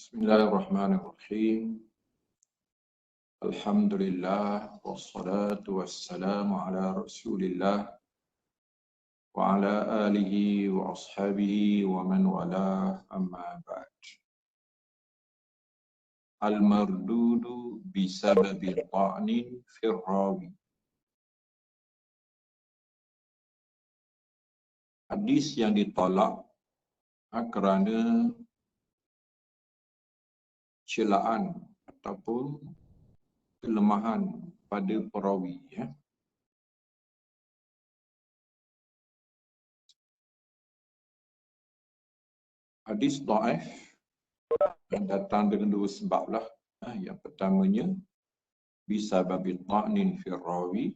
Bismillahirrahmanirrahim. Alhamdulillah wassalatu wassalamu ala Rasulillah wa ala alihi wa ashabihi wa man walah amma ba'd. Al-mardudu bisababi ta'nin fir rawi. Hadis yang ditolak kerana celaan ataupun kelemahan pada perawi, ya. Hadis dhaif yang datang dengan dua sebab lah. Yang pertamanya bisababi ta'nin fir rawi,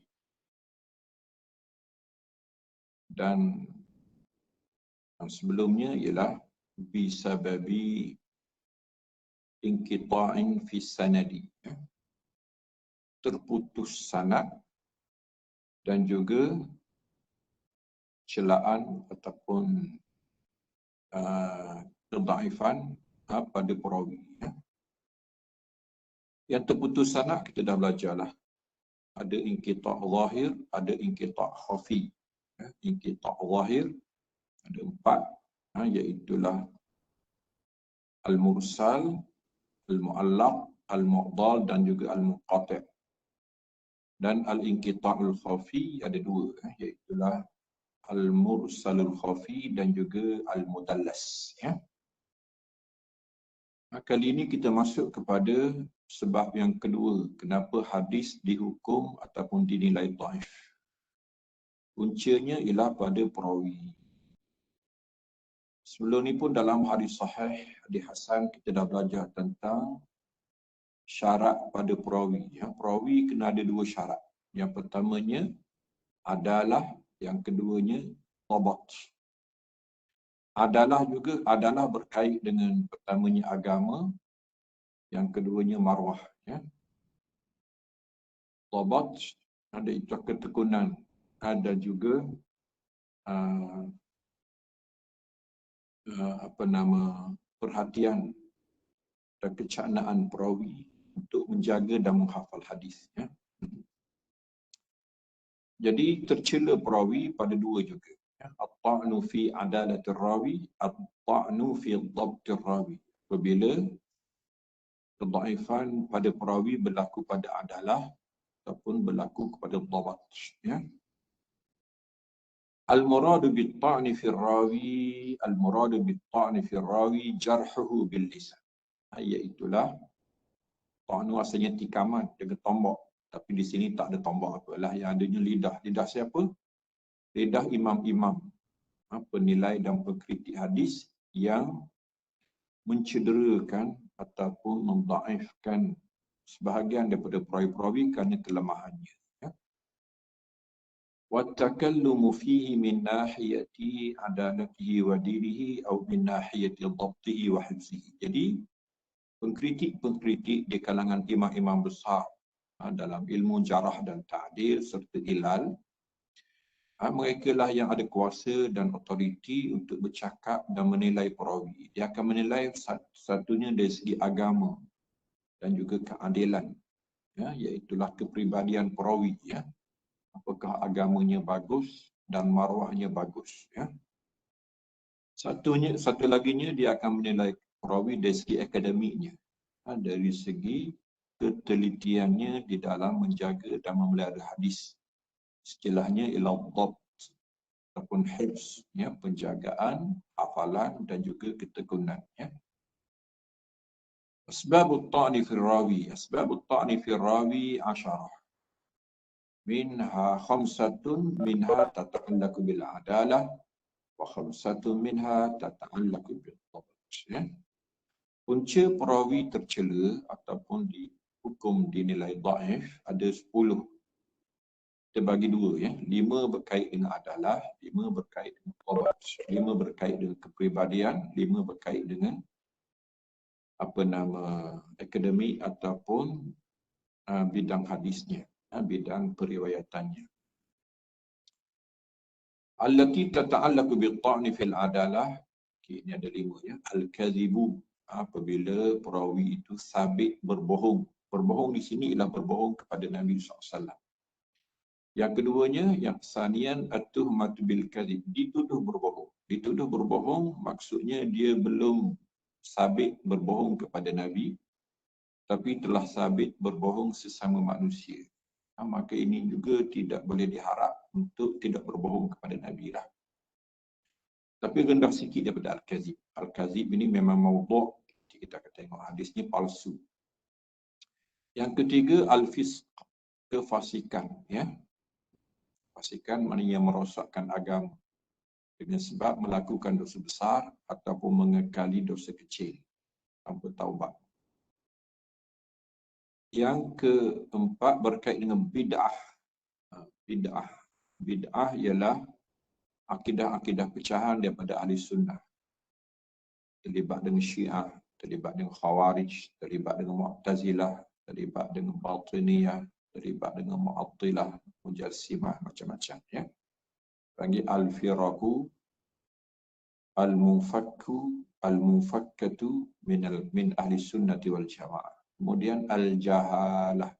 dan yang sebelumnya ialah bisababi inqita'in fi sanadi, terputus sanad dan juga celaan ataupun kedhaifan pada perawi. Yang terputus sanad kita dah belajarlah. Ada inqita' zahir, ada inqita' khafi. Inqita' zahir ada 4, iaitulah al-mursal, al-mu'allaq, al-mu'dal dan juga al-muqati'. Dan al-inqita'ul khafi ada 2, iaitulah al-mursalul khafi dan juga al-mudallas, ya. Kali ini kita masuk kepada sebab yang kedua, kenapa hadis dihukum ataupun dinilai dhaif. Puncanya ialah pada perawi. Sebelum ni pun dalam hadis sahih, hadis hasan, kita dah belajar tentang syarat pada perawi. Perawi kena ada 2 syarat. Yang pertamanya adalah, yang keduanya dhabat. Adalah berkait dengan pertamanya agama, yang keduanya marwah, ya. Dhabat ada itu ketekunan, ada juga perhatian dan kecaknaan perawi untuk menjaga dan menghafal hadis, ya. Jadi tercela perawi pada 2 juga, ya. At-ta'nu fi adalatir rawi, at-ta'nu fi dhabtir rawi. Apabila kedhaifan pada perawi berlaku pada adalah ataupun berlaku kepada dhabat, ya. Al-muradu bit-ta'ni fi rawi, al-muradu bit-ta'ni fi rawi jarhuhu bil lisan. Iaitulah ta'nu asalnya tikaman dengan tombak, tapi di sini tak ada tombak apalah, yang adanya lidah. Lidah siapa? Lidah imam-imam penilai dan pengkritik hadis yang mencederakan ataupun mendhaifkan sebahagian daripada perawi-perawi kerana kelemahannya, ya. Wattakallumu fihi min nahiyati adalatihi wa dirihi atau min nahiyati dhabtihi wa hifzihi. Jadi pengkritik di kalangan imam-imam besar dalam ilmu jarah dan ta'dil serta ilal, mereka lah yang ada kuasa dan otoriti untuk bercakap dan menilai perawi. Dia akan menilai satunya dari segi agama dan juga keadilan, ya, iaitulah kepribadian perawi, ya. Apakah agamanya bagus dan marwahnya bagus, ya. Satu laginya dia akan menilai perawi dari segi akademiknya, dari segi ketelitiannya di dalam menjaga dan memelihara hadis. Istilahnya ialah dhabt ataupun hifz, ya, penjagaan, hafalan dan juga ketekunan, ya. Asbabut ta'ni fi rawi, asbabut ta'ni fi rawi 10. Minha khamsatun minha tata'allaqu bil adalah wa khamsatun minha tata'allaqu bil dhabt, ya. Punca perawi tercela ataupun dihukum dinilai dhaif ada 10. Kita bagi 2, ya. 5 berkait dengan adalah, 5 berkait dengan dhabt, 5 berkait dengan kepribadian, 5 berkait dengan akademik ataupun bidang hadisnya, bidang periwayatannya. Allati tata'allaqu bil ta'ni fil adalah, ini ada 5, ya. Al-kadhibu apabila perawi itu sabit berbohong. Berbohong di sini ialah berbohong kepada Nabi SAW. Yang keduanya, yang sanian at-tuhmatu bil kadhib, dituduh berbohong. Dituduh berbohong maksudnya dia belum sabit berbohong kepada Nabi, tapi telah sabit berbohong sesama manusia. Maka ini juga tidak boleh diharap untuk tidak berbohong kepada Nabi lah. Tapi rendah sikit daripada al-kazib. Al-kazib ini memang maudhu', kita akan tengok hadisnya palsu. Yang ketiga, al-fisq, kefasikan, ya. Fasikan maknanya merosakkan agama dengan sebab melakukan dosa besar ataupun mengekali dosa kecil tanpa taubat. Yang keempat berkait dengan bid'ah. Bid'ah ialah akidah-akidah pecahan daripada ahli sunnah. Terlibat dengan Syiah, terlibat dengan Khawarij, terlibat dengan Mu'tazilah, terlibat dengan Batiniyah, terlibat dengan Mu'attilah, Mujassimah, macam-macam, ya. Panggil al-firaqu al-mufakkatu min ahli sunnati wal jamaah. Kemudian al-jahalah.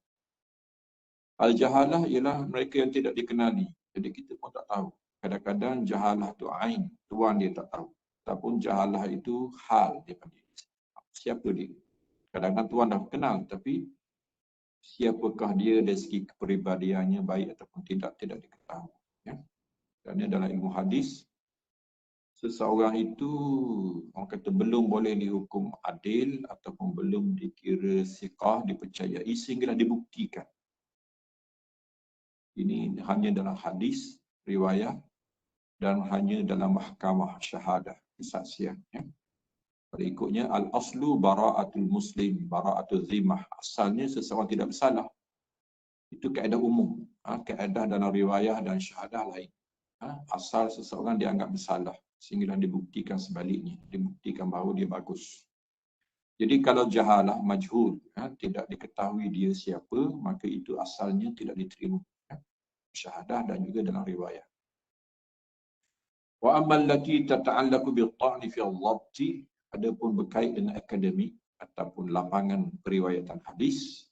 Al-jahalah ialah mereka yang tidak dikenali. Jadi kita pun tak tahu. Kadang-kadang jahalah tu ain, tuan dia tak tahu. Ataupun jahalah itu hal dia panggil. Siapa dia? Kadang-kadang tuan dah kenal, tapi siapakah dia dari segi kepribadiannya baik ataupun tidak diketahui. Ya. Kerana dalam ilmu hadis, seseorang itu orang kata belum boleh dihukum adil ataupun belum dikira siqah, dipercayai sehinggalah dibuktikan. Ini hanya dalam hadis, riwayat dan hanya dalam mahkamah syahadah, kesaksian. Ya. Berikutnya, al-aslu bara'atul muslim, bara'atul zimah. Asalnya seseorang tidak bersalah. Itu kaedah umum. Kaedah dalam riwayah dan syahadah lain. Asal seseorang dianggap bersalah sehinggalah dibuktikan sebaliknya, dibuktikan bahawa dia bagus. Jadi kalau jahalah, majhul, tidak diketahui dia siapa, maka itu asalnya tidak diterima. Syahadah dan juga dalam riwayat. Wa ammal lati tata'allaqu bil-ta'ni fi al-dhabti, adapun berkait dengan akademik ataupun lapangan periwayatan hadis,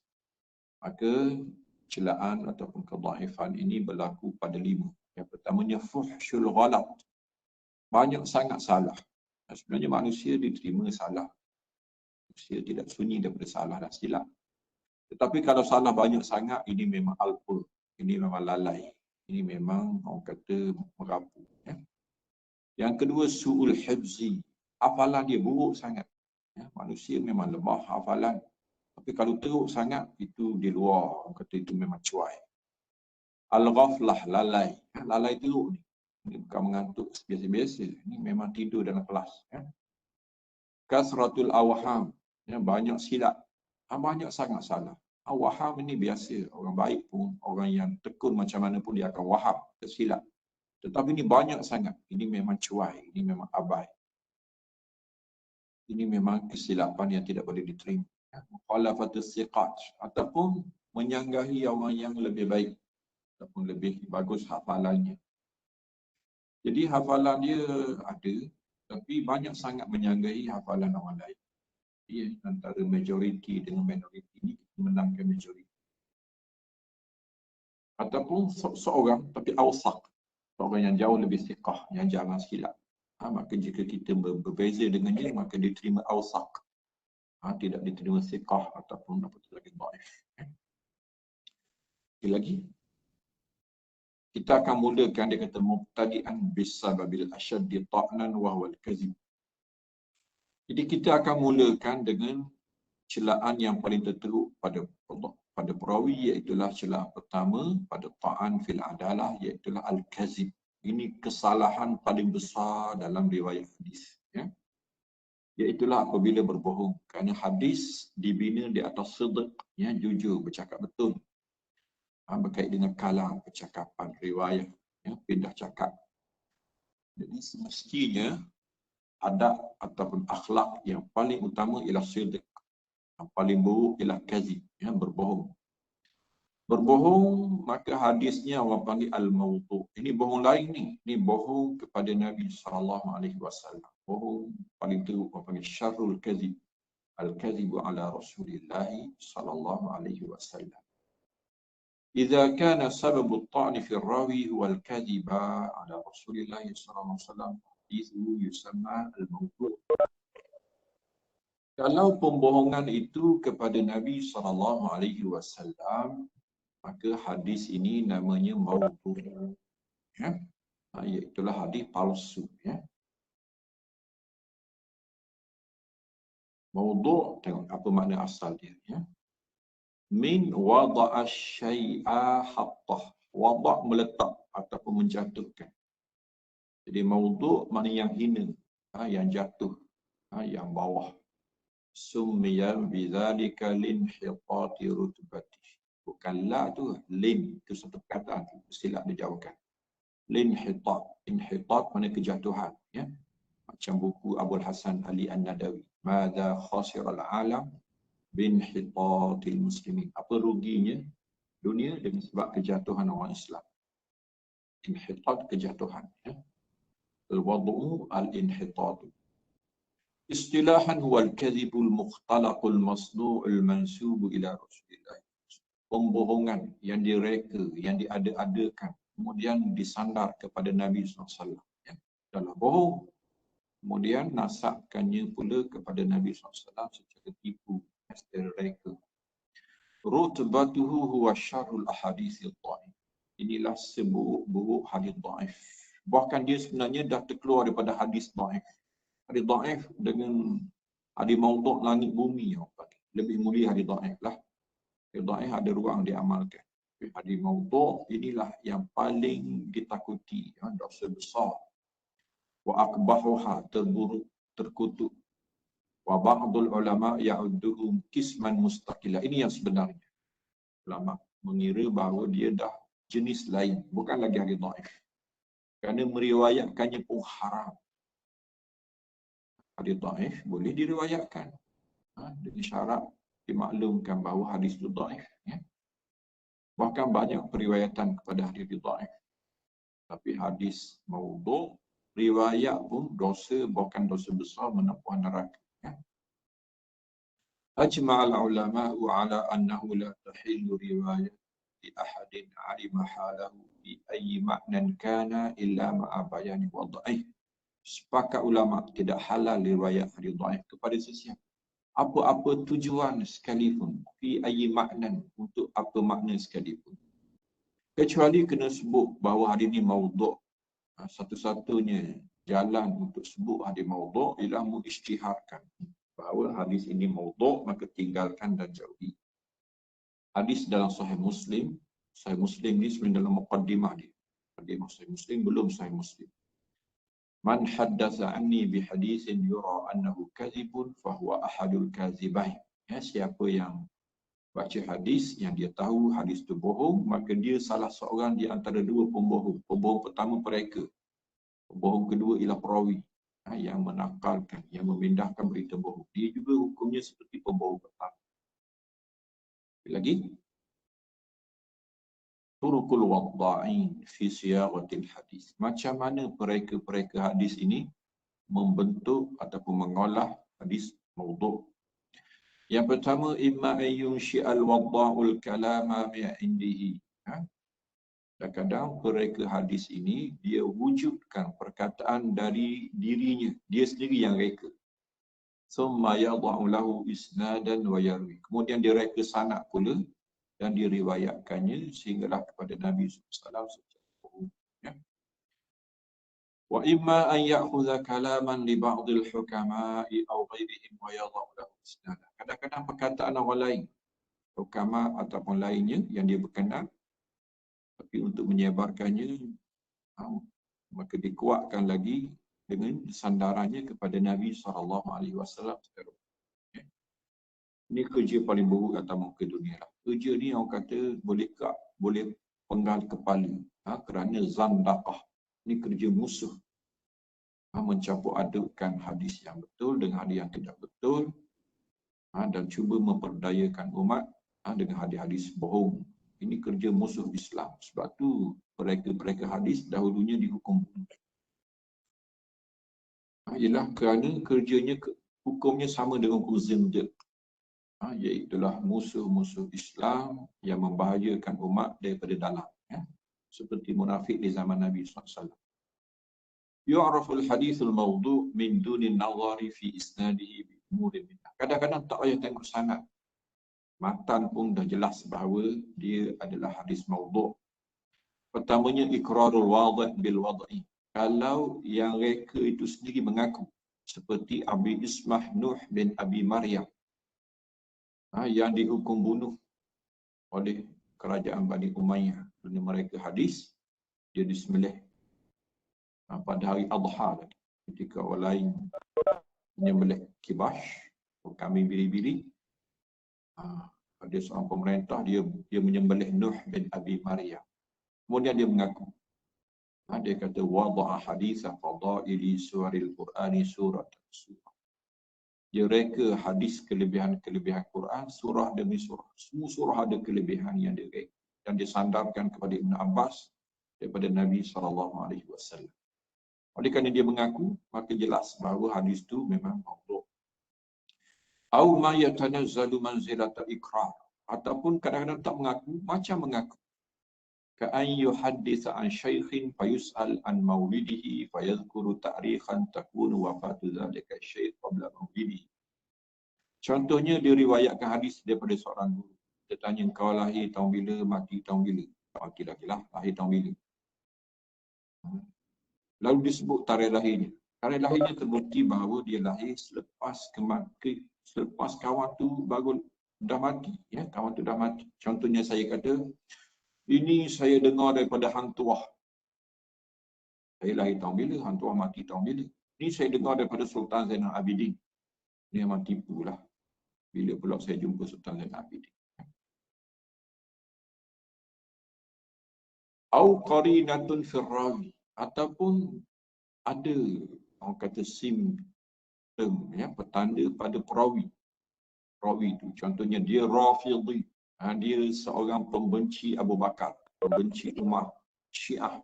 maka celaan ataupun kedhaifan ini berlaku pada 5. Yang pertamanya fuhsyul ghalat. Banyak sangat salah. Sebenarnya manusia diterima salah. Manusia tidak sunyi daripada salah dan silap. Tetapi kalau salah banyak sangat, ini memang alpa. Ini memang lalai. Ini memang orang kata merapu. Ya. Yang kedua, su'ul hibzi. Hafalan dia buruk sangat. Ya. Manusia memang lemah hafalan. Tapi kalau teruk sangat, itu di luar. Orang kata itu memang cuai. Al-ghaflah, lalai. Lalai teruk ni. Ini bukan mengantuk biasa-biasa. Ini memang tidur dalam kelas. Ya. Kasratul awham. Ya, banyak silap. Banyak sangat salah. Waham ini biasa. Orang baik pun, orang yang tekun macam mana pun dia akan waham, tersilap. Tetapi ini banyak sangat. Ini memang cuai. Ini memang abai. Ini memang kesilapan yang tidak boleh diterima. Mukhalafatus siqat. Ataupun menyanggahi orang yang lebih baik. Ataupun lebih bagus hafalannya. Jadi hafalan dia ada, tapi banyak sangat menyanggahi hafalan orang lain. Ya, antara majoriti dengan minoriti ini, kita menangkan majoriti. Ataupun seorang, tapi awsaq. Seorang yang jauh lebih siqah, yang jarang silap. Maka jika kita berbeza dengan dia, maka diterima awsaq. Tidak diterima siqah ataupun apa lagi dhaif. Lagi. Kita akan mulakan, dia kata mubtadi'an bisababil asyaddi ta'nan wa huwal kazib. Jadi kita akan mulakan dengan celaan yang paling terteruk pada perawi, iaitulah celaan pertama pada ta'an fil adalah, iaitulah al-kazib. Ini kesalahan paling besar dalam riwayat hadis. Ya. Iaitulah apabila berbohong. Kerana hadis dibina di atas sidq, ya, jujur, bercakap betul. Berkait dengan kalam, percakapan, riwayat, ya, pindah cakap. Jadi semestinya adab ataupun akhlak yang paling utama ialah sidq. Yang paling buruk ialah kazib, ya, berbohong. Berbohong, maka hadisnya orang panggil al-mawdu'. Ini bohong lain ni. Ini bohong kepada Nabi SAW. bohong paling teruk apa panggil syarrul kadzib, al-kadzibu ala Rasulillah sallallahu alaihi wasallam. إذا كان سبب الطعن في الراوي هو الكذب على رسول الله صلى الله عليه وسلم حديثه يسمى الموضوع. Kalau pembohongan itu kepada Nabi sallallahu alaihi wasallam, maka hadis ini namanya maudhu'. Ya, iaitulah hadis palsu. Ya. Maudhu', tengok apa makna asal dia. Ya. Min wada'a syai'a hattah. Wada' meletak ataupun menjatuhkan. Jadi maudhu' makna yang hina, yang jatuh, yang bawah. Summiya bidzalika linhitati rutbati. Bukan la tu, lin itu satu perkataan, silap dijauhkan. Linhitat, inhitat makna kejatuhan, ya. Macam buku Abul Hasan Ali An-Nadawi, Madza khasiral alam binhitatil muslimin. Apa ruginya dunia dengan sebab kejatuhan orang Islam. Inhitat, kejatuhan, ya. Al-wad'u al-inhitat. Istilahan huwa al-kadhibul mukhtalaqul masnu'ul mansubu ila Rasulillah. Pembohongan yang direka, yang diada-adakan, kemudian disandar kepada Nabi SAW. Ya. Dalam bohong, kemudian nasabkannya pula kepada Nabi SAW secara tipu, secara reka. Rutbatuhu huwa syarrul ahadithil dhaif. Inilah seburuk-buruk hadis dhaif. Bahkan dia sebenarnya dah terkeluar daripada hadis dhaif. Hadis dhaif dengan hadis maudhu' langit bumi, lebih mulia hadis dhaif lah. Hadis dhaif ada ruang diamalkan. Hadis maudhu' inilah yang paling ditakuti, dosa besar. Wa akbahuha, terburuk, terkutuk. Wa ba'dul ulama ya'udduhum kisman mustaqila. Ini yang sebenarnya. Ulama mengira bahawa dia dah jenis lain, bukan lagi hadis dhaif. Kerana meriwayatkannya pun haram. Hadis dhaif boleh diriwayatkan, dengan syarat dimaklumkan bahawa hadis itu dhaif. Ya. Bahkan banyak periwayatan kepada hadis dhaif. Tapi hadis maudhu', riwayat pun dosa, bahkan dosa besar, menempuh neraka. Ya. Ajma'al ulama'u ala annahu la tahillu riwayat li ahadin 'alima halahu bi ayyi ma'nan kana illa ma'a bayani wad'ih. Sepakat ulama tidak halal riwayat hadis dhaif kepada sesiapa, apa-apa tujuan sekalipun, fi ayyi ma'nan, untuk apa makna sekalipun, kecuali kena sebut bahawa hadis ini maudhu'. Satu-satunya jalan untuk sebut hadis maudhu' ialah mengisytiharkan bahawa hadis ini maudhu', maka tinggalkan dan jauhi. Hadis dalam Sahih Muslim, Sahih Muslim ni sebenarnya dalam muqaddimah dia. Muqaddimah Sahih Muslim belum Sahih Muslim. Man haddatsa anni bi haditsin yura annahu kadhibun fahuwa ahadul kadhibain. Ya, siapa yang baca hadis yang dia tahu hadis itu bohong, maka dia salah seorang di antara dua pembohong. Pembohong pertama mereka. Pembohong kedua ialah perawi, yang menakalkan, yang memindahkan berita bohong. Dia juga hukumnya seperti pembohong pertama. Lagi, turukul wadda'in fi siyaghatil hadis. Macam mana pereka-pereka hadis ini membentuk ataupun mengolah hadis maudhu'. Yang pertama, imma ayyunshi'al wadda'ul kalama mi'indihi. Kadang-kadang pereka hadis ini dia wujudkan perkataan dari dirinya, dia sendiri yang reka. Summa yadha'u lahu isnadan wa yarwi. Kemudian dia reka sanad pula dan diriwayatkannya sehinggalah kepada Nabi SAW secara umum. Ya. Wa imma an ya'khudha kalaman li ba'dil hukama'i aw ghairihim wa yadha'u lahu isnadan. Kadang-kadang perkataan orang lain, hukama ataupun lainnya yang dia berkenan, tapi untuk menyebarkannya, maka dikuatkan lagi dengan sandarannya kepada Nabi SAW. Ini kerja paling buruk atas muka dunia lah. Kerja ni orang kata boleh penggal kepala, kerana zandaqah. Ini kerja musuh, mencampur adukkan hadis yang betul dengan hadis yang tidak betul, dan cuba memperdayakan umat dengan hadis-hadis bohong. Ini kerja musuh Islam. Sebab tu mereka hadis dahulunya dihukum bunuh. Ialah kerana kerjanya, hukumnya sama dengan hukum zindiq. Iaitulah musuh-musuh Islam yang membahayakan umat daripada dalam. Seperti munafik di zaman Nabi SAW. Yu'raful hadithul mawdu' min dunin nazari fi isnadihi bi umurin minna. Kadang-kadang tak payah tengok sanad. Matan pun dah jelas bahawa dia adalah hadis mawdu'. Pertamanya iqrarul wadih bil wad'i. Kalau yang reka itu sendiri mengaku, seperti Abi Ismah Nuh bin Abi Maryam, yang dihukum bunuh oleh kerajaan Bani Umayyah. Kerana mereka hadis, dia disembelih pada hari Adha, ketika orang lain menyembelih kibash, kambing biri-biri. Ada seorang pemerintah, dia menyembelih Nuh bin Abi Maryam. Kemudian dia mengaku, dia kata wada'a haditha fadaili suril Qur'ani surat surah. Dia reka hadis kelebihan-kelebihan Quran surah demi surah. Semua surah ada kelebihan yang dia reka dan disandarkan kepada Ibn Abbas daripada Nabi SAW. Oleh kerana dia mengaku, maka jelas bahawa hadis itu memang mawdu'. Au ma yatanazzalu manzilata ikrar, ataupun kadang-kadang tak mengaku, macam mengaku. Ka'an yuhadditha an syaikhin fayus'al an maulidihi fayadhkuru ta'rikhan takunu wafatu dhalika syaikh qabla maulidihi. Contohnya, dia riwayatkan hadis daripada seorang guru. Dia tanya, kau lahir tahun bila, mati tahun bila? Mati lahir tahun bila? Lalu disebut tarikh lahirnya. Tarikh lahirnya terbukti bahawa dia lahir selepas kawan tu baru dah mati. Kawan tu dah mati. Contohnya saya kata, ini saya dengar daripada Hang Tuah. Saya lahir tahun bila, Hang Tuah mati tahun bila. Ini saya dengar daripada Sultan Zainal Abidin. Ini memang tipu lah. Bila pula saya jumpa Sultan Zainal Abidin. Au qarinatun firrawi. Ataupun ada, orang kata simptom, petanda pada perawi. Perawi itu, contohnya dia Rafidhi. Dia seorang pembenci Abu Bakar, pembenci Umar, Syiah.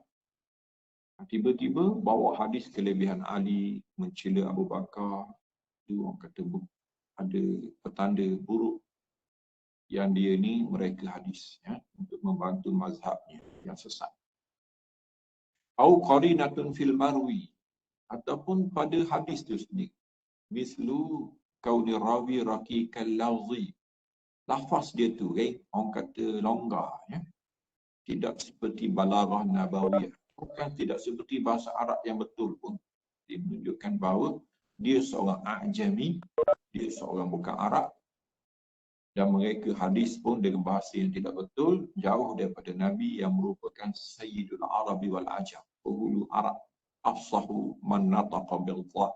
Tiba-tiba bawa hadis kelebihan Ali, mencela Abu Bakar. Itu orang kata ada petanda buruk yang dia ni mereka hadis untuk membantu mazhabnya yang sesat. Au qarinatun fil marwi, ataupun pada hadis itu sendiri. Mislu kauni rawi raqiqal lafzi. Lafaz dia tu orang kata longgar, tidak seperti balaghah nabawiyah, bukan tidak seperti bahasa Arab yang betul pun. Dia menunjukkan bahawa dia seorang a'jami, dia seorang bukan Arab, dan mereka hadis pun dengan bahasa yang tidak betul, jauh daripada Nabi yang merupakan Sayyidul Arabi wal Ajam, penghulu Arab, afsahu man nataqa bil dha',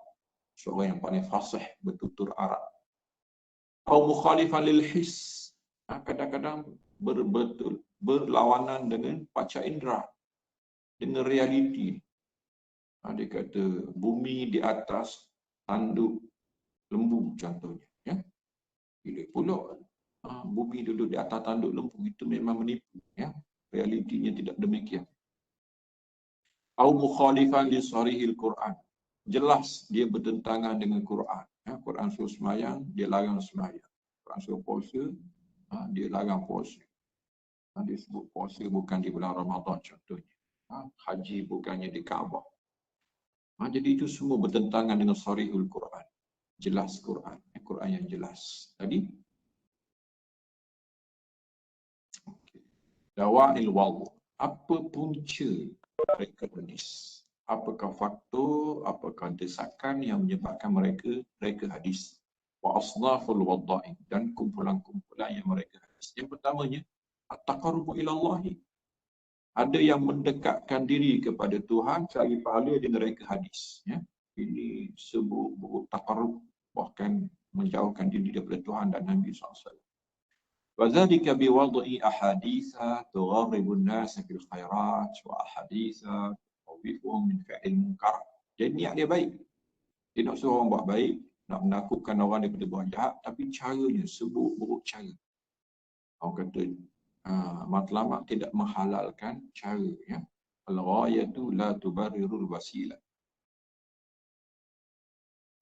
seorang yang paling fasih bertutur Arab. Atau mukhalifan lil his, kadang-kadang berlawanan dengan panca indera, dengan realiti. Dia kata bumi di atas tanduk lembu contohnya. Bila pula bumi duduk di atas tanduk lembu, itu memang menipu. Realitinya tidak demikian. Au mukhalifan li sarihil Quran. Jelas dia bertentangan dengan Quran. Quran suruh semayang, dia larang semayang. Quran suruh puasa, dia larang puasa. Dia sebut puasa bukan di bulan Ramadan contohnya. Haji bukannya di Kaabah. Jadi itu semua bertentangan dengan sarihul Quran. Jelas Quran. Quran yang jelas. Tadi dawa'il wal. Apa punca mereka hadis? Apakah faktor, apakah desakan yang menyebabkan mereka hadis? Wa asnaful wadda'in, dan kumpulan-kumpulan yang mereka hadis. Yang pertamanya, at-taqarrubu ilallahi. Ada yang mendekatkan diri kepada Tuhan, cari pahala dengan reka hadis. Ini sebut taqarrub, bahkan menjauhkan diri daripada Tuhan dan Nabi SAW. وذلك بوضع أحاديث تغرب الناس في الخيرات وأحاديث تخوفهم من فعل المنكر. Jadi niat dia baik. Dia nak suruh orang buat baik, nak menakutkan orang daripada buat jahat, tapi caranya sebut buruk cara. Orang kata matlamat tidak menghalalkan cara. Al-ghayatu la tubarirul wasilah.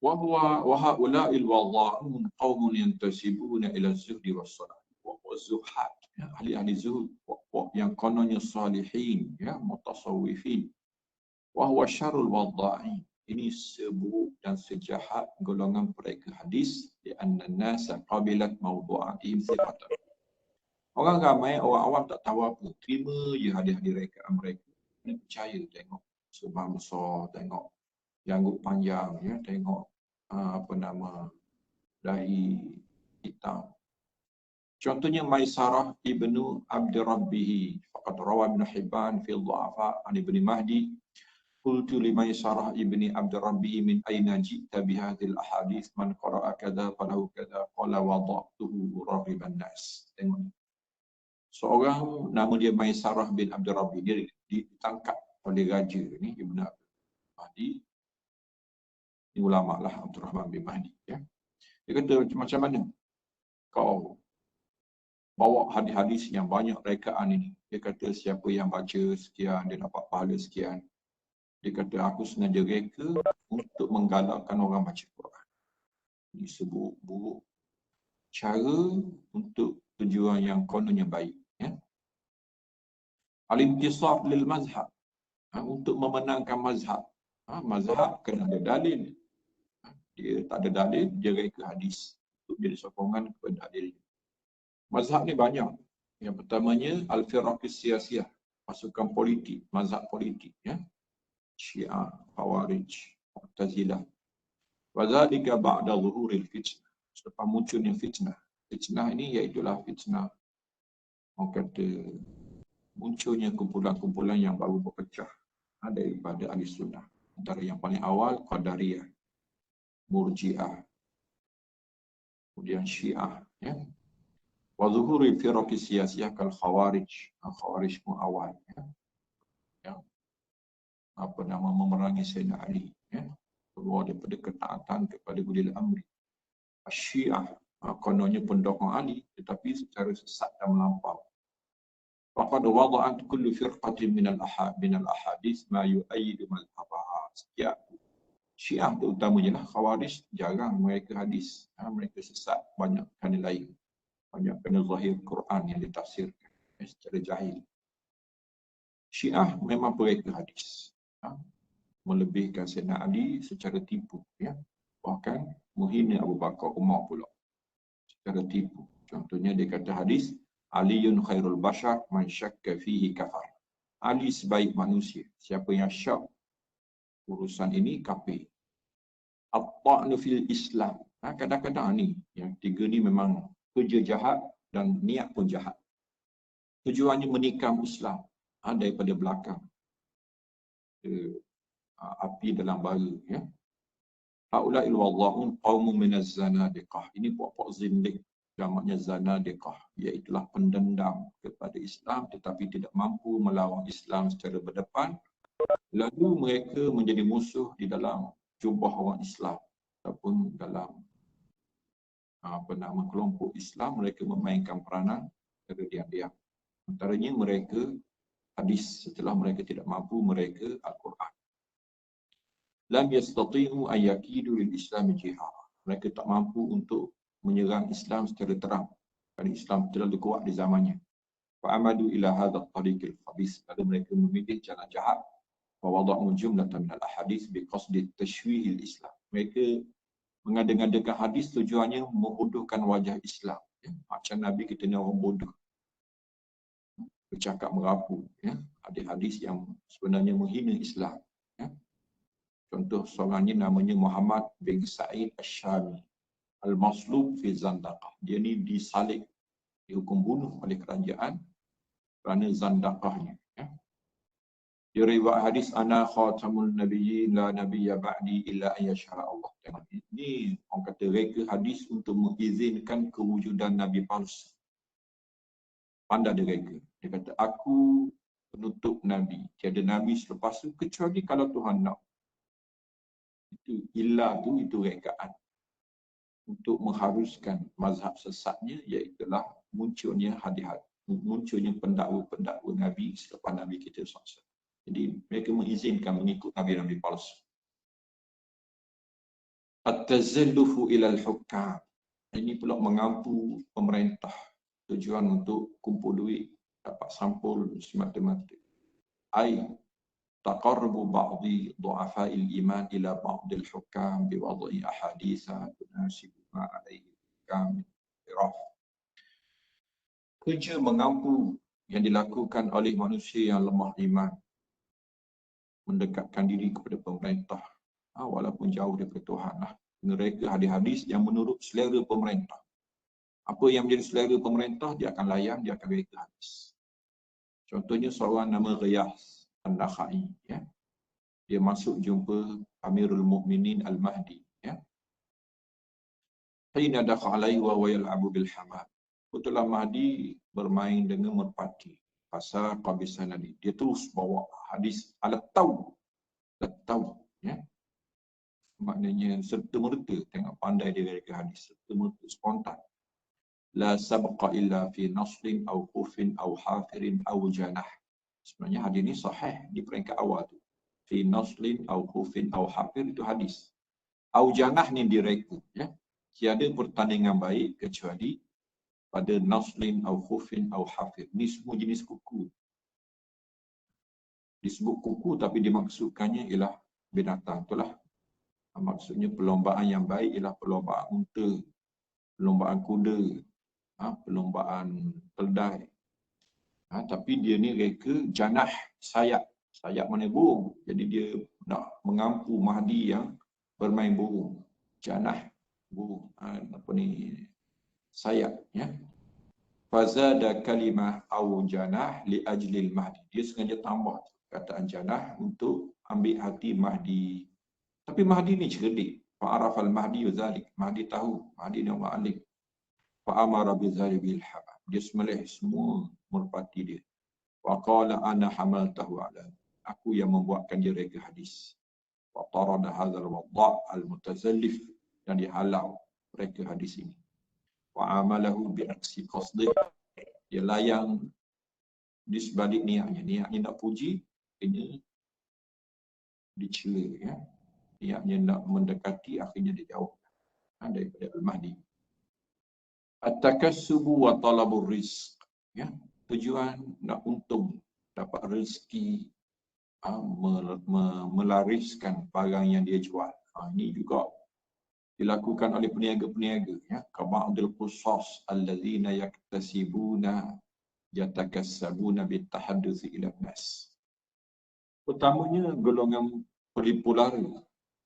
wa haula'il wadha'un qaumun yantasibuna ila az-zuhdi was-salah. Wa zuhad, ahli-ahli zuhud, yang kononnya salihin, ya, mutasawwifin. Wa huwa syarrul wadha'in. Ini seburuk dan sejahat golongan mereka hadis, di anna an-nasa qabilat mawdu'atihim thiqatan. Orang ramai, orang awam tak tahu apa, terima je hadis-hadis mereka. Ini percaya, tengok sebab besar, tengok janggut panjang, ya, tengok dahi hitam. Contohnya Maisarah ibnu Abdi Rabbihi, faqad rawa Ibn Hibban fi Dhafa an Ibn Mahdi, qultu li Maisarah ibni Abdi Rabbihi min aina ji'ta bi hadhil ahadith, man qara'a kadha falahu kadha, qala wada'tuhu raghiban nas. Tengok, seorang nama dia Maisarah bin Abdi Rabbi, dia ditangkap oleh raja ni Ibn Abdi Mahdi. Ini ulama lah, Abdul Rahman bin Mahdi, ya. Dia kata, macam mana kau bawa hadis-hadis yang banyak rekaan ini? Dia kata, siapa yang baca sekian, dia dapat pahala sekian. Dia kata, aku sengaja reka untuk menggalakkan orang baca Quran. Ini seburuk-buruk cara untuk tujuan yang kononnya baik, ya. Al-intisab lil mazhab, untuk memenangkan mazhab. Mazhab kena ada dalil. Dia tak ada dalil, dia reka hadis untuk jadi sokongan kepada dalil. Mazhab ni banyak. Yang pertamanya al-firaqis siyasiyah, pasukan politik, mazhab politik, ya. Syiah, Khawarij, Mu'tazilah. Wa dzalika ba'da zuhuril fitnah. Selepas munculnya fitnah. Fitnah ini iaitulah fitnah, orang kata, munculnya kumpulan-kumpulan yang baru berpecah daripada ahli sunnah. Antara yang paling awal Qadariyah, Murji'ah, kemudian Syiah, ya. Wa zuhuril firaqis siyasiyah kal Khawarij. Khawarij pun awal, ya. Memerangi Sayyidina Ali, ya. Keluar daripada ketaatan kepada ulil amri. Syiah, kononnya pendukung Ali tetapi secara sesat dan melampau. Faqad wada'at kullu firqatin min al-ahadith ma yu'ayyidu madhhabaha. Setiap Syiah terutamanya lah, Khawarij jarang mereka hadis, mereka sesat banyak kerana lain, banyak kerana zahir Quran yang ditafsirkan secara jahil. Syiah memang mereka hadis, melebihkan Sayyidina Ali secara tipu, ya. Bahkan menghina Abu Bakar, Umar pula secara tipu. Contohnya dia kata hadis, Aliyun khairul bashar man syakka fihi kafar. Ali sebaik manusia, siapa yang syak urusan ini kafir. At-ta'nu fil Islam. Kadang-kadang ni, yang tiga ni memang kerja jahat dan niat pun jahat. Tujuannya menikam Islam daripada belakang. Api dalam bara, ya. Haula'il wadha'un qaumun minaz zanadiqah. Ini puak-puak zindik, jamaknya zanadiqah, iaitulah pendendam kepada Islam tetapi tidak mampu melawan Islam secara berdepan. Lalu mereka menjadi musuh di dalam jubah orang Islam ataupun dalam kelompok Islam. Mereka memainkan peranan secara diam-diam. Antaranya mereka hadis, setelah mereka tidak mampu mereka Al-Quran. Lam yastati'u an yakidu lil Islam jihara. Mereka tak mampu untuk menyerang Islam secara terang kerana Islam terlalu kuat di zamannya. Fa amadu ila hadha at-tariq al-khabith. Lalu mereka memilih jalan jahat. Wa wada'u jumlatan min al-ahadith bi qasdi tashwih al-Islam. Mereka mengada-ngadakan hadis tujuannya membodohkan wajah Islam, ya. Macam Nabi kita ni orang bodoh, bercakap merapu, ya. Hadis-hadis yang sebenarnya menghina Islam, ya. Contoh seorangnya namanya Muhammad bin Sa'id Ash-Shami, al-maslub fi Zandaqah. Dia ni disalib, dihukum bunuh oleh kerajaan kerana zandaqahnya, ya. Dia riwayat hadis, ana khatamul nabiyyin la nabiyya ba'di illa an yasha Allah. Ini orang kata reka hadis untuk mengizinkan kewujudan Nabi palsu. Pandai dia reka. Dia kata, aku penutup Nabi, tiada Nabi selepas itu kecuali kalau Tuhan nak. Itu illa tu, itu rekaan untuk mengharuskan mazhab sesatnya, iaitulah munculnya hadis-hadis, munculnya pendakwa-pendakwa Nabi selepas Nabi kita SAW. Jadi mereka mengizinkan mengikut Nabi-Nabi palsu. At-tazallufu ilal hukam. Ini pula mengampu pemerintah. Tujuan untuk kumpul duit, dapat sampul semata-mata. Ai taqarrubu ba'di du'afa'il iman ila ba'dil hukam biwad'i ahaditha tunasibu ma alaihi hukam iraf. Kerja mengampu yang dilakukan oleh manusia yang lemah iman, mendekatkan diri kepada pemerintah, walaupun jauh daripada Tuhan lah. Mereka hadis-hadis yang menurut selera pemerintah. Apa yang menjadi selera pemerintah, dia akan layan, dia akan reka hadis. Contohnya seorang nama Riyas An-Nakhai, ya. Dia masuk jumpa Amirul Mukminin Al-Mahdi, ya. Hina dakhala alaihi wa yal'abu bil hamam. Betulah Mahdi bermain dengan merpati. Pasal qabisanadi. Dia terus bawa hadis alat tahu. Ya. Maknanya serta-merta, tengok pandai dia reka hadis, serta-merta spontan. La sabqa illa fi naslin aw khufin aw hafirin aw janah. Sebenarnya hadis ini sahih di peringkat awal tu. Fi naslin aw khufin aw hafir itu hadis. Aw janah ni direka, ya. Tiada pertandingan baik kecuali pada naslin aw khufin aw hafir. Ni semua jenis kuku. Disebut kuku tapi dimaksudkannya ialah binatang, itulah. Maksudnya perlombaan yang baik ialah perlombaan unta, perlombaan kuda, perlombaan keldai. Tapi dia ni reka janah, sayap. Sayap mana burung. Jadi dia nak mengampu Mahdi yang bermain burung. Janah, burung. Apa ni? Sayap, ya. Fazada kalimah au janah li ajlil Mahdi. Dia sengaja tambah kataan janah untuk ambil hati Mahdi. Tapi Mahdi ni cerdik. Fa'arafal Mahdi yuzalik. Mahdi tahu. Mahdi ni orang alim. Fa'amara bizalik bil hamam. Dia sembelih semua merpati dia. Wa qala ana hamaltahu ala. Aku yang membuatkan dia reka hadis. Wa tarada hadzal wadda' al-mutazallif. Dan dihalau reka hadis ini. Wa amalahu bi aksi qasdih. Dia layang di sebalik niatnya. Niatnya nak puji, akhirnya dicela, ya. Niatnya nak mendekati, akhirnya dijauh daripada Al-Mahdi. At-takassubu wa talabur rizq, ya. Tujuan nak untung, dapat rezeki, melariskan barang yang dia jual. Ini juga dilakukan oleh peniaga-peniaga, ya. Kaba'dil qusas allazina yaktasibuna yatakassabuna bitahadduthi ila nas. Pertamanya golongan penipu lara.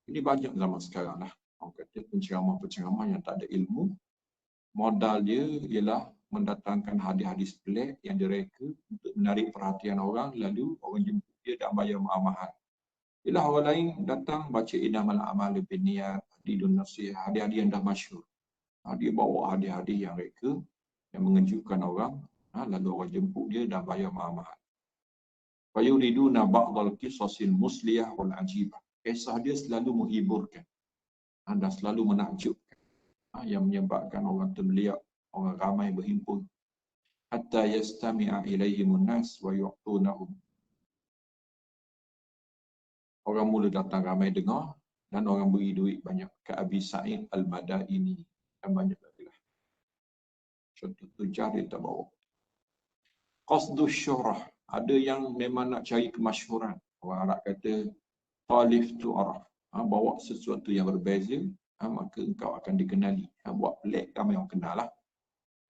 Ini banyak zaman sekarang lah. Orang kata penceramah-penceramah yang tak ada ilmu, modal dia ialah mendatangkan hadis-hadis pelik yang direka untuk menarik perhatian orang, lalu orang jemput dia dan bayar mahal-mahal. Ialah orang lain datang baca inamal amal binniyat, hadidun nasihat, hadis-hadis yang dah masyhur. Dia bawa hadis-hadis yang reka, yang mengejutkan orang, lalu orang jemput dia dan bayar mahal-mahal. Fayuriduna ba'dal qisasil musliyah wal ajibah. Kisah dia selalu menghiburkan dan selalu menakjubkan, yang menyebabkan orang terbeliak, orang ramai berhimpun. Hatta yastami'a ilaihimun nas wa yu'tunahum. Orang mula datang ramai dengar dan orang beri duit banyak. Ka Abi Sa'id Al-Madaini dan banyak lagi lah. Contoh tujar dia tak bawa. Qasdus syurah. Ada yang memang nak cari kemasyhuran. Orang Arab kata Khalif tu'araf. Bawa sesuatu yang berbeza, maka engkau akan dikenali. Buat pelik, ramai orang kenal lah.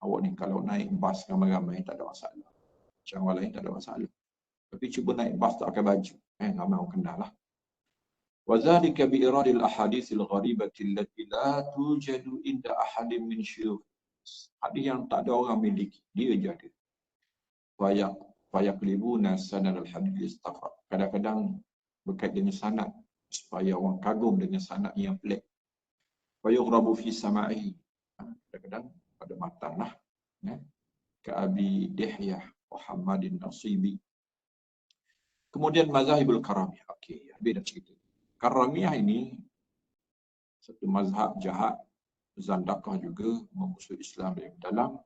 Awak ni kalau naik bas ramai-ramai tak ada masalah. Macam orang lain tak ada masalah. Tapi cuba naik bas tak pakai baju, ramai orang kenal lah. وَذَلِكَ بِإِرَادِ الْأَحَادِيثِ الْغَرِيبَةِ الَّتِي لَا تُوجَدُ عِنْدَ أَحَدٍ مِنْ شُيُوخِ. Hadis yang tak ada orang miliki, dia je ada. فَيَقْلِبُونَ سَنَدَ الْحَدِيثِ اسْتَفْرَقَ. Kadang-kadang berkait dengan sanad supaya orang kagum dengan sanad yang pelik. وَيُغْرَبُ فِي سَمَعِهِ. Kadang-kadang pada matan lah. Ka'abi Dihyah Muhammadin Nasibi. Kemudian mazhabul karamiyah. Okey, habis dah cerita. Karamiyah ini satu mazhab jahat, zandakah juga, memusuh Islam dari dalam,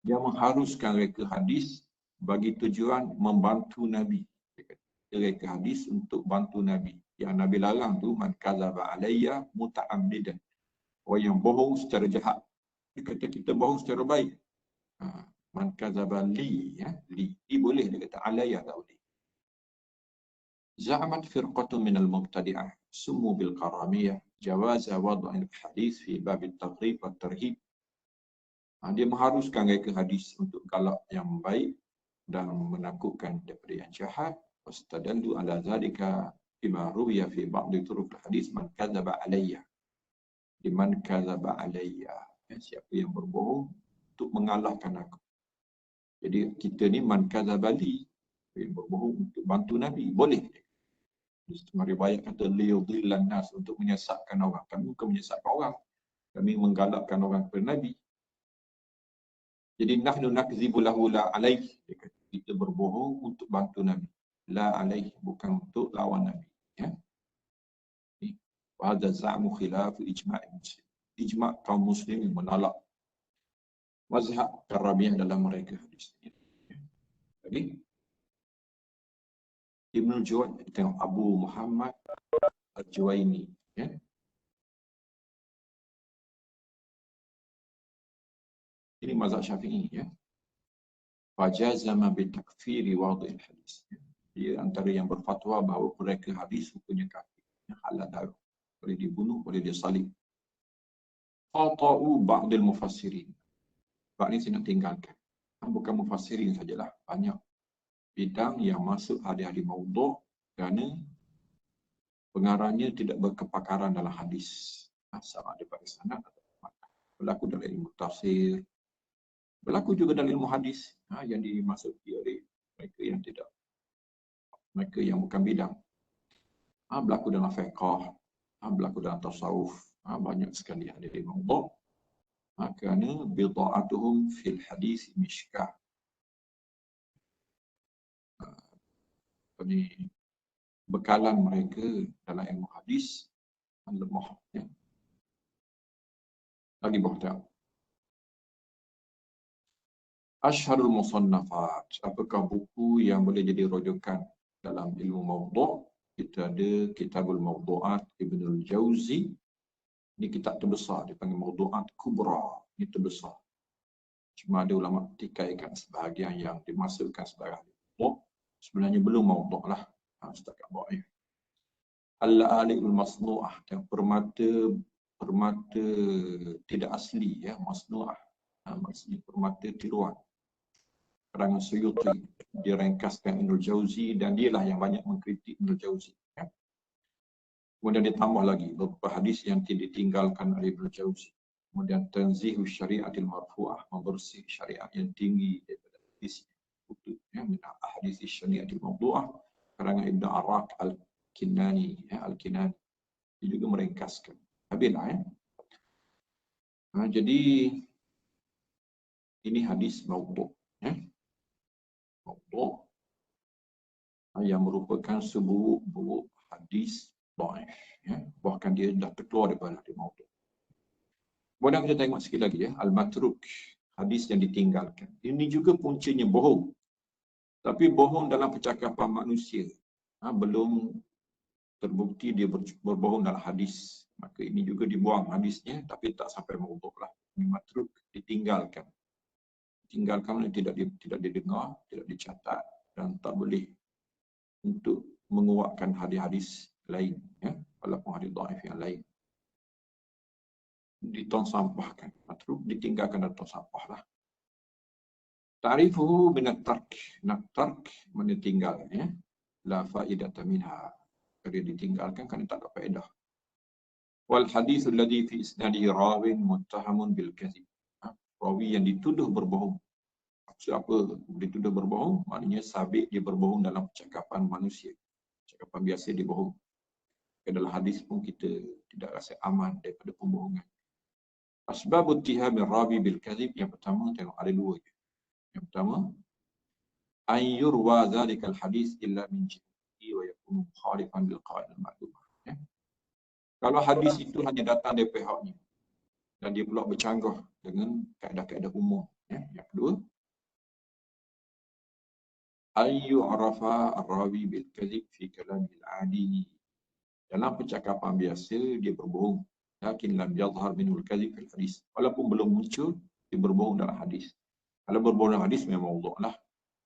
yang mengharuskan reka hadis bagi tujuan membantu Nabi. Reka hadis untuk bantu Nabi. Yang Nabi larang tu man kadzaba alayya muta'ammidan. Orang yang bohong secara jahat. Dia kata kita bohong secara baik. Man kadzaba li, ya, li. Li boleh, dia kata alayya tak boleh. Za'amat firqatun minal mubtadi'ah summu bil qaramiyah jawaza wad'il hadis fi bab at-taghrib wa tarhib. Dia mengharuskan reka hadis untuk galak yang baik dan menakutkan daripada yang jahat. Wastadallu ala zalika bima ruwiya fi ba'd turuq hadis man kadzaba alayya. Liman kadzaba alayya. Siapa yang berbohong untuk mengalahkan aku. Jadi kita ni man kadzaba li, yang berbohong untuk bantu Nabi, boleh. Setengah riwayat kata liyudhillan nas, untuk menyesatkan orang. Kami bukan menyesatkan orang, kami menggalakkan orang kepada Nabi. Jadi nahnu nakzibu lahu la alaih, kita berbohong untuk bantu Nabi, la alaih, bukan untuk lawan Nabi, ya. Wa hadha za'mu khilaf ijma' muslim. Ijma' kaum muslim menolak mazhab Karramiyah dalam mereka hadis ini. Jadi Ibnu Juwad tengok Abu Muhammad Al-Juwaini, ya. Ini mazhab Syafi'i, ya. Fajazama bi takfiri wad'il hadis. Dia antara yang berfatwa bahawa mereka hadis hukumnya kafir, halal darah, boleh dibunuh, boleh disalib. Qata'u ba'dil mufassirin. Bab ni saya nak tinggalkan. Bukan mufassirin sajalah, banyak bidang yang masuk hadis-hadis maudhu' kerana pengarangnya tidak berkepakaran dalam hadis. Sama ada pada sanad atau makna. Berlaku dalam ilmu tafsir, berlaku juga dalam ilmu hadis, yang dimasuki oleh mereka yang tidak, mereka yang bukan bidang. Berlaku dalam fiqh, berlaku dalam tasawuf, banyak sekali ada di maudhu'. Kerana bida'atuhum fil hadis mishkah. Ini bekalan mereka dalam ilmu hadis lemah, ya. Lagi bawah. Asyharul musannafat. Apakah buku yang boleh jadi rujukan dalam ilmu maudhu'? Kita ada Kitabul Mawdu'at Ibnul Jauzi. Ini kitab terbesar, dipanggil Mawdu'at Kubra. Ini terbesar. Cuma ada ulama tikaikan sebahagian yang dimasukkan sebagai maudhu'. Sebenarnya belum maudhu' lah. Setakat bawah ni. Al-Ali'ul Masnu'ah. Permata tidak asli, ya, Masnu'ah. Maksudnya permata tiruan. Karangan Suyuti, dia ringkaskan Ibnul Jauzi dan dialah yang banyak mengkritik Ibnul Jauzi, ya. Kemudian ditambah lagi beberapa hadis yang tidak ditinggalkan oleh Ibnul Jauzi. Kemudian Tanzihus Syari'atil Marfu'ah, membersih syariat yang tinggi daripada hadis putut, ya, min hadis Syari'atil Mawdu'ah, karangan Ibn Arak Al-Kinani, ya, Al-Kinani. Dia juga meringkaskan. Habislah, ya. Jadi ini hadis maudhu', ya. Maudhu' yang merupakan seburuk hadis dhaif, ya. Bahkan dia dah terkeluar daripada hadis maudhu'. Kemudian kita tengok sikit lagi, ya, al-matruk, hadis yang ditinggalkan. Ini juga puncanya bohong. Tapi bohong dalam percakapan manusia. Belum terbukti dia berbohong dalam hadis. Maka ini juga dibuang hadisnya, tapi tak sampai maudhu' lah. Ini matruk, ditinggalkan. Tinggalkan tidak didengar, tidak dicatat dan tak boleh untuk menguatkan hadis-hadis lain, ya, walaupun hadis dhaif yang lain. Ditong sampahkan, matruk, ditinggalkan dan tong sampah lah. Ta'rifuhu minat tark. Tark mana tinggal, ya. La faidata minha. Dia ditinggalkan kerana tak ada faedah. Wal hadis alladhi fi isnadihi rawin muttahamun bil kadzib. Rawi yang dituduh berbohong. Siapa dituduh berbohong? Maknanya sabit dia berbohong dalam percakapan manusia. Percakapan biasa dia bohong. Dalam hadis pun kita tidak rasa aman daripada pembohongan. Asbab ittihamir rawi bil kadzib, yang pertama, tengok ada dua. Yang pertama, an yurwa zalikal hadis illa min jihati wa yakunu mukhalifan bil qawaid al ma'lumah. Kalau hadis itu hanya datang dari pihaknya dan dia pula bercanggah dengan kaedah-kaedah umum. Yang kedua, ayu arafa ar-rawi bil kadhib fi kalamil adi. Dalam percakapan biasa dia berbohong. Lakin lam yadhhar minhu al-kadhib fil hadis. Walaupun belum muncul, dia berbohong dalam hadis. Kalau berbohong dalam hadis memang maudhu' lah.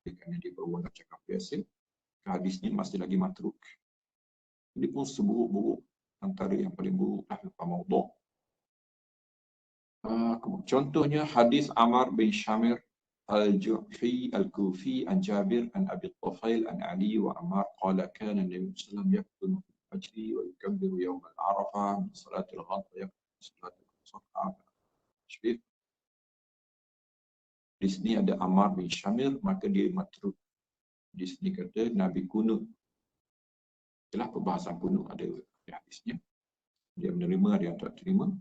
Kerana dia berbohong dalam cakap biasa, hadis ni masih lagi matruk. Ini pun seburuk-buruk antara yang paling buruk lah lepas maudhu'. Contohnya hadis Ammar bin Shamir Al-Ju'fi Al-Kufi an Jabir an Abi Tufail an Ali wa Ammar qala kana Nabi sallallahu alaihi wasallam yaqtunu fil fajri wa yukabbiru yawm al-Arafah min salatil ghad wa yaqtunu salatil subha. Di sini ada Ammar bin Shamir, maka dia matruk. Di sini kata Nabi kunut. Itulah perbahasan kunut ada di hadisnya. Dia menerima, dia tak terima.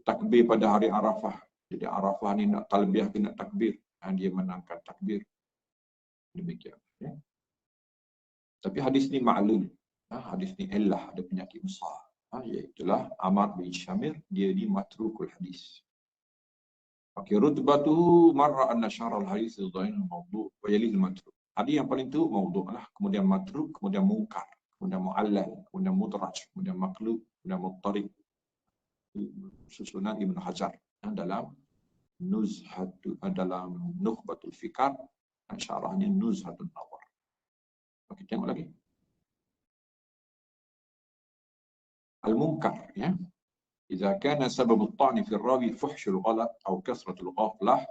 Takbir pada hari Arafah. Jadi Arafah ni nak talbiyah ke nak takbir. Dia menangkan takbir. Demikian. Ya. Tapi hadis ni ma'lul. Hadis ni illah, ada penyakit besar. Iaitulah Ammar bin Shamir, dia ni matrukul hadis. Okey, rutbatuhu marra anna syarah al-hadis dhain mawdu' wa yalih al-matruk. Hadis yang paling teruk mawdu' lah, kemudian matruk, kemudian mungkar, kemudian mu'allal, kemudian mudraj, kemudian maqlub, kemudian muttarib. Susunan Ibn Hajar dalam dalam Nukhbatul Fikar, syarahnya Nuzhatun Nazar. Okey, tengok lagi. Al-munkar, ya. Idza kana sabab at-ta'n fi ar-rawi fuhsh al-ghalat aw kasrat al-ghaflah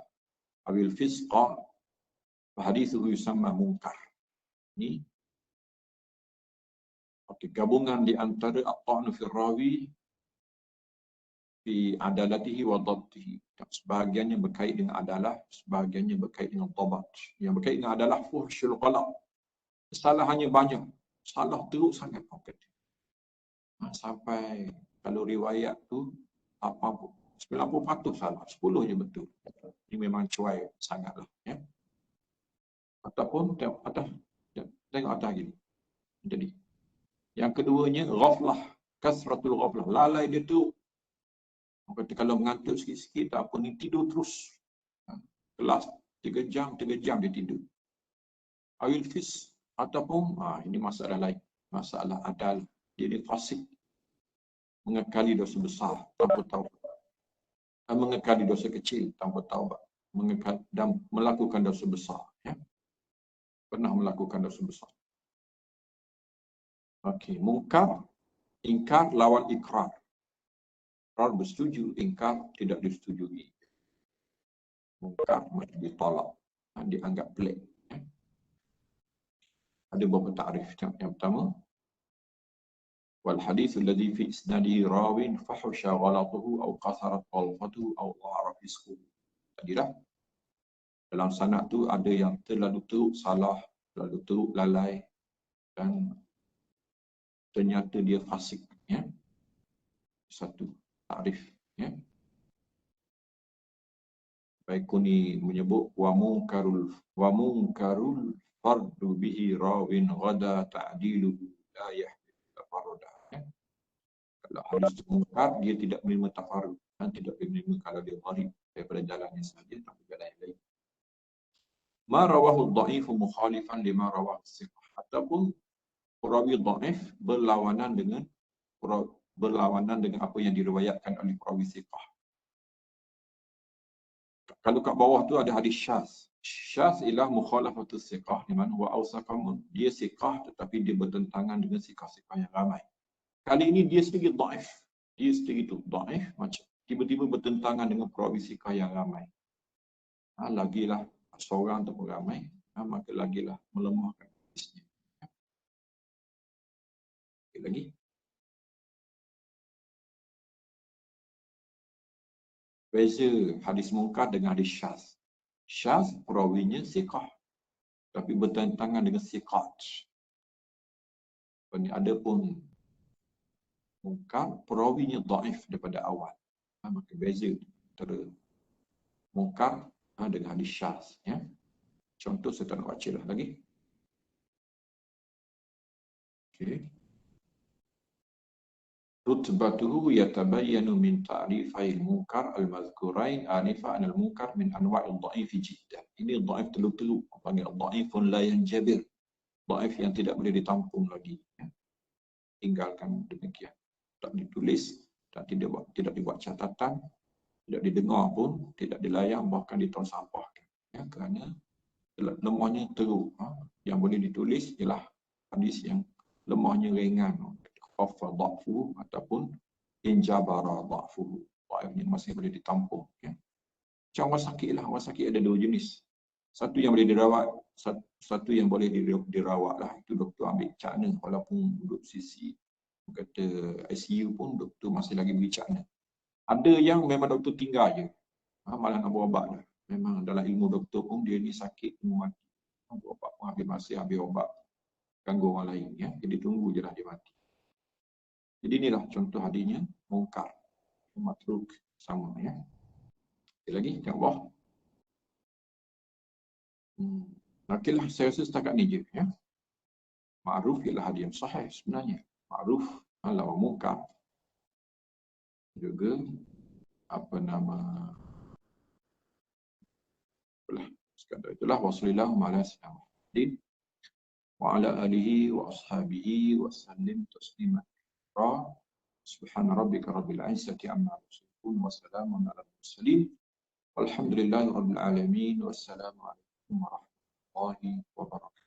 aw al-fisq fa hadithuhu yusamma munkar. Ni okey, gabungan di antara at-ta'n fi ar-rawi fi adalatihi wa dhabtihi. Sebahagiannya berkait dengan adalah, sebahagiannya berkait dengan dhabat. Yang berkait dengan adalah fuhshul ghalat. Kesalahannya banyak. Salah teruk sangat orang kata. Sampai kalau riwayat tu 90% salah, 10 je betul. Ini memang cuai sangatlah, ya. Ataupun tengok atas gini. Jadi yang keduanya ghaflah, kasratul ghaflah. Lalai dia tu. Orang kata kalau mengantuk sikit-sikit tak apa, ni tidur terus. Kelas 3 jam dia tidur. Awil fis ataupun ini masalah lain. Masalah adal. Dia ni fasik. Mengekali dosa besar tanpa taubat. Mengekali dosa kecil tanpa taubat. Dan melakukan dosa besar. Ya? Pernah melakukan dosa besar. Okey, mungkar, ingkar lawan ikrar. Ikrar bersetuju, ingkar tidak disetujui. Mungkar mesti ditolak, dianggap pelik. Ya? Ada beberapa takrif. Yang pertama, wal hadits alladhi fi isnadihi rawin fahusha ghalatuhu aw qasarat qalfatuhu aw dha'ara fisquhu. Tadilah dalam sanad tu ada yang terlalu teruk salah, terlalu teruk lalai, dan ternyata dia fasik, ya. Satu takrif, ya. Baikuni menyebut wa munkarul fardu bihi rawin ghada ta'dilu la yahdi tafarruda. Kalau hadis munkar, dia tidak menerima tafarrud, dan tidak menerima kalau dia gharib daripada jalannya sahaja tanpa jalan yang lain. Ma rawahu ad-dha'ifu mukhalifan lima rawahu as-siqah. Ataupun perawi dhaif berlawanan dengan apa yang diriwayatkan oleh perawi siqah. Kalau kat bawah tu ada hadis syaz. Syaz ialah mukhalafatus siqah, di mana huwa awsaqamun. Dia siqah tetapi dia bertentangan dengan siqah-siqah yang ramai. Kali ini dia sedikit dhaif. Dia sedikit tu dhaif, macam tiba-tiba bertentangan dengan perawi siqah yang ramai. Lagilah seorang ataupun ramai, maka lagilah melemahkan hadisnya. Okay, lagi. Beza hadis munkar dengan hadis syaz. Syaz perawinya siqah, tapi bertentangan dengan siqat. Ada pun munkar, perawinya dhaif daripada awal. Maka beza antara munkar dengan hadis syaz. Ya. Contoh saya tak nak baca lah lagi. Okay. Rutbatuhu yatabayyanu min ta'rifai al-munkar al-mazkurain anifa an al-munkar min anwa'il dha'ifi jiddan. Ini dhaif teluk-teluk, panggil dhaifun la yanjabir. Dhaif yang tidak boleh ditampung lagi. tinggalkan demikian. Tak ditulis, tidak dibuat catatan, tidak didengar pun, tidak dilayang, bahkan ditong sampah. Ya, kerana lemahnya teruk. Yang boleh ditulis ialah hadis yang lemahnya ringan, khafa dha'fu ataupun injabara dha'fu, yang masih boleh ditampung. Ya. Macam orang sakit lah, orang sakit ada dua jenis. Satu yang boleh dirawat, satu yang boleh dirawat lah. Itu doktor ambil cakna, walaupun duduk sisi kata ICU pun doktor masih lagi beri cakna. Ada yang memang doktor tinggal je, malah nak berubat dah. Memang dalam ilmu doktor pun dia ni sakit, mati. Berubat pun habis masa, habis ubat, ganggu orang lain. Ya. Jadi tunggu je lah dia mati. Jadi inilah contoh hadisnya mungkar, matruk sama. Ya. Sekali lagi, yang bawah. Okeylah, saya rasa setakat ni je. Ya. Ma'ruf ialah hadis yang sahih sebenarnya. Ma'ruf adalah mungkar. Juga apa nama, sekadar itulah. Wassallallahu ala sayyidina Muhammadin wa ala alihi wa ashabihi wa sallim tasliman katsira. Subhana rabbika rabbil izzati amma yasifun wa salamun ala mursalin walhamdulillahi rabbil alamin. Wassalamu alaikum warahmatullahi wabarakatuh.